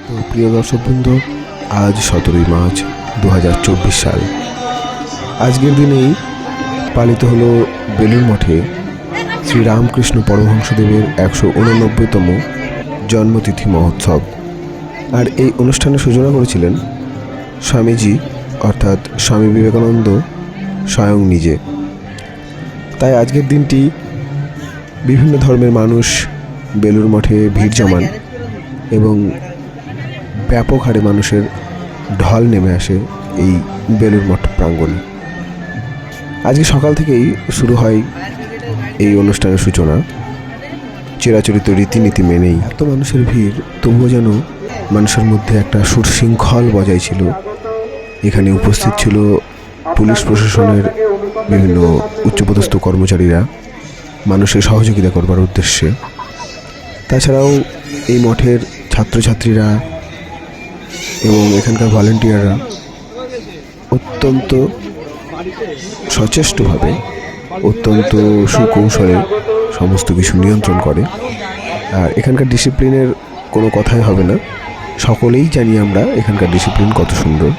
তো প্রিয় দর্শকবৃন্দ, আজ 17ই মার্চ 2024 সাল। আজকের দিনেই পালিত হলো বেলুড় মঠে শ্রীরামকৃষ্ণ পরমহংসদেবের 189তম জন্মতিথি মহোৎসব। আর এই অনুষ্ঠানের সূচনা করেছিলেন স্বামীজি অর্থাৎ স্বামী বিবেকানন্দ স্বয়ং নিজে। তাই আজকের দিনটি বিভিন্ন ধর্মের মানুষ বেলুড় মঠে ভিড় জমান এবং ব্যাপক হারে মানুষের ঢল নেমে আসে এই বেলুড় মঠ প্রাঙ্গণে। আজকে সকাল থেকেই শুরু হয় এই অনুষ্ঠানের সূচনা চিরাচরিত রীতিনীতি মেনেই। এত মানুষের ভিড়, তবুও যেন মানুষের মধ্যে একটা সুশৃঙ্খল বজায় ছিল। এখানে উপস্থিত ছিল পুলিশ প্রশাসনের বিভিন্ন উচ্চপদস্থ কর্মচারীরা মানুষের সহযোগিতা করবার উদ্দেশ্যে। তাছাড়াও এই মঠের ছাত্রছাত্রীরা এবং এখানকার ভলেন্টিয়াররা অত্যন্ত সচেষ্টভাবে, অত্যন্ত সুকৌশলে সমস্ত কিছু নিয়ন্ত্রণ করে। আর এখানকার ডিসিপ্লিনের কোনো কথাই হবে না, সকলেই জানি আমরা এখানকার ডিসিপ্লিন কত সুন্দর।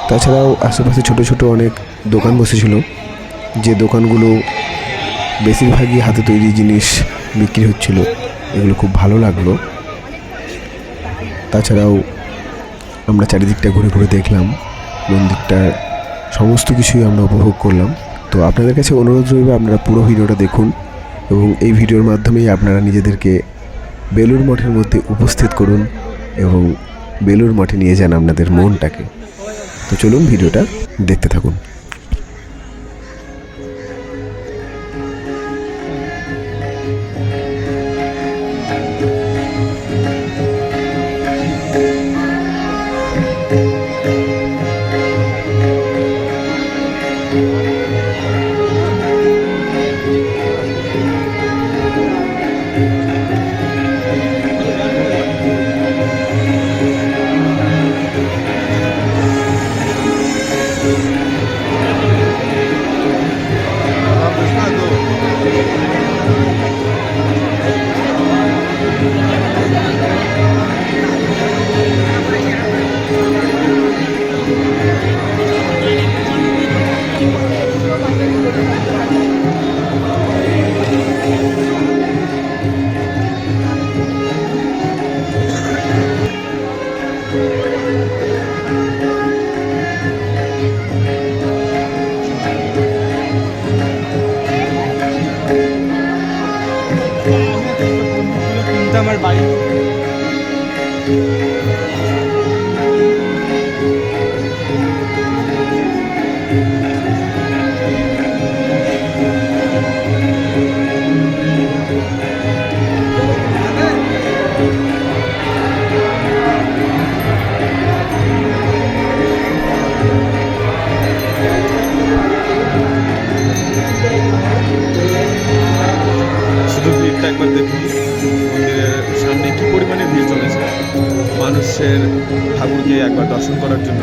তাছাড়াও আশেপাশে ছোট ছোট অনেক দোকান বসেছিল, যে দোকানগুলো বেশিরভাগই হাতে তৈরি জিনিস বিক্রি হচ্ছিল, এগুলো খুব ভালো লাগলো। তাছাড়াও আমরা চারিদিকটা ঘুরে ঘুরে দেখলাম, মন্দিরটার সমস্ত কিছুই আমরা উপভোগ করলাম। তো আপনাদের কাছে অনুরোধ রইবে আপনারা পুরো ভিডিওটা দেখুন এবং এই ভিডিওর মাধ্যমেই আপনারা নিজেদেরকে বেলুড় মঠের মধ্যে উপস্থিত করুন এবং বেলুড় মঠে নিয়ে যান আপনাদের মনটাকে। তো চলুন ভিডিওটা দেখতে থাকুন। আমার বাড়ি শুধু ভিড়টা একবার দেখুন, মন্দিরের সামনে কি পরিমাণে ভিড় চলেছে মানুষের ঠাকুরকে একবার দর্শন করার জন্য।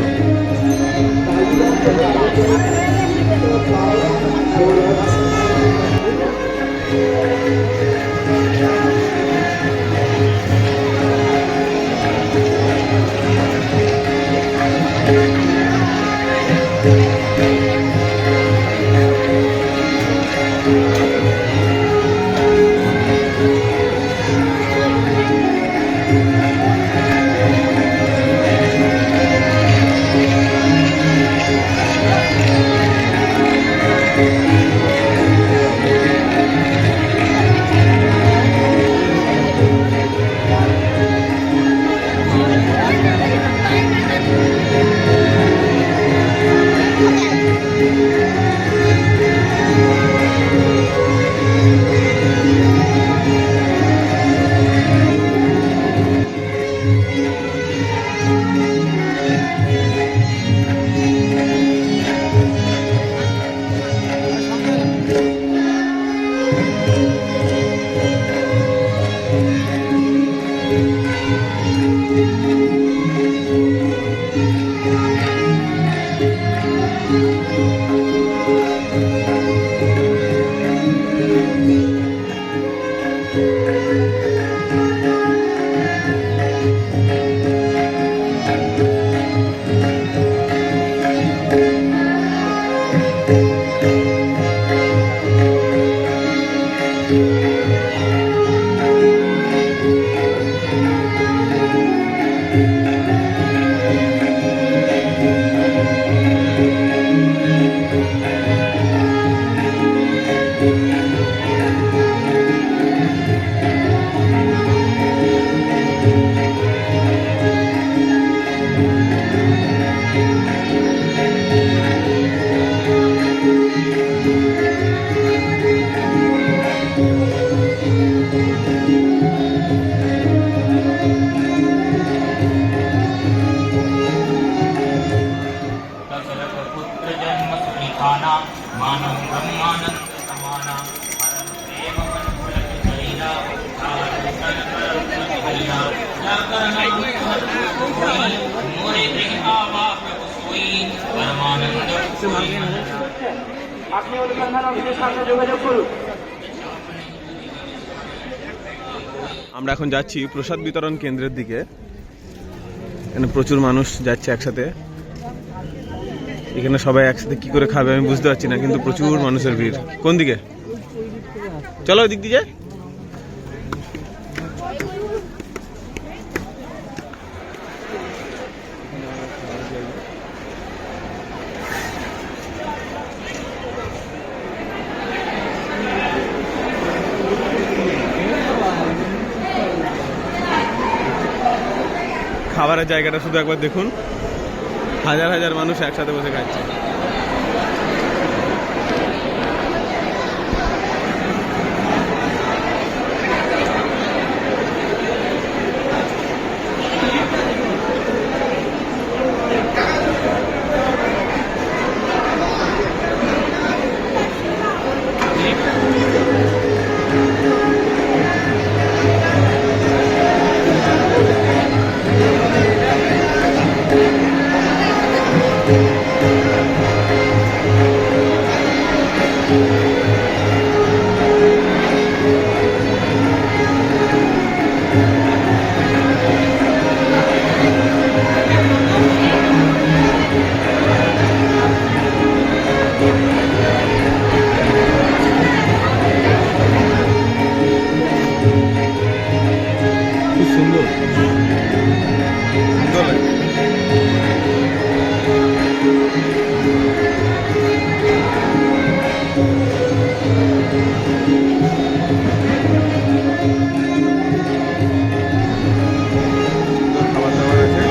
আপনি অনুসন্ধান অফিসের সাথে যোগাযোগ করুন। আমরা এখন যাচ্ছি প্রসাদ বিতরণ কেন্দ্রের দিকে। এখানে প্রচুর মানুষ যাচ্ছে একসাথে। এখানে সবাই একসাথে কি করে খাবে আমি বুঝতে পারছি না, কিন্তু প্রচুর মানুষের ভিড়। কোন দিকে? চলো ওই দিক দিয়ে যাই। খাবারের জায়গাটা শুধু একবার দেখুন, হাজার হাজার মানুষ একসাথে বসে খাচ্ছে। সুন্দর সুন্দর লাগে। খাবার দাবার আছে।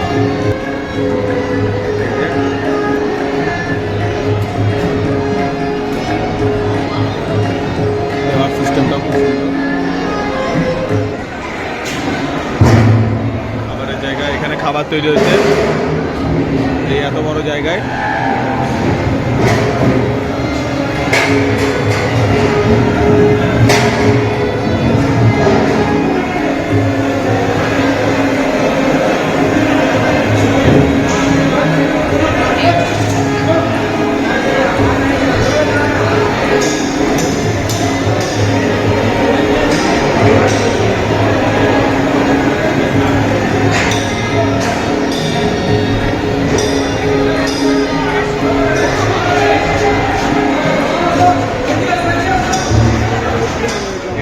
খাবার সিস্টেমটাও খুব সুন্দর। খাবারের জায়গা, এখানে খাবার তৈরি হচ্ছে এই এত বড় জায়গায়।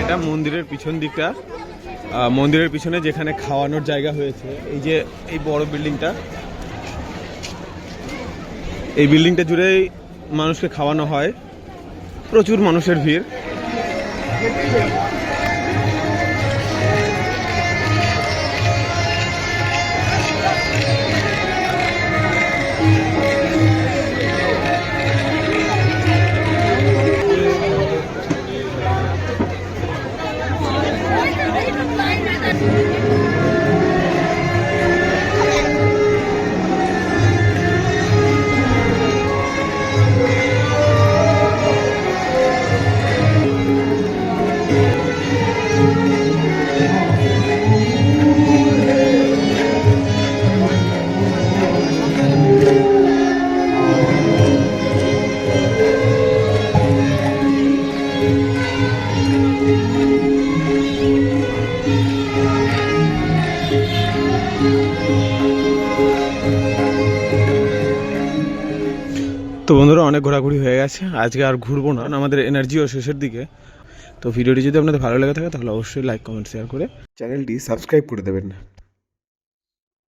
এটা মন্দিরের পিছন দিকটা, মন্দিরের পিছনে যেখানে খাওয়ানোর জায়গা হয়েছে। এই যে এই বড় বিল্ডিংটা, এই বিল্ডিংটা জুড়েই মানুষকে খাওয়ানো হয়। প্রচুর মানুষের ভিড়। তো বন্ধুরা, অনেক ঘোরাঘুরি হয়ে গেছে, আজকে আর ঘুরবো না, আমাদের এনার্জিও শেষের দিকে। তো ভিডিওটি যদি আপনাদের ভালো লেগে থাকে তাহলে অবশ্যই লাইক কমেন্ট শেয়ার করে চ্যানেলটি সাবস্ক্রাইব করে দেবেন।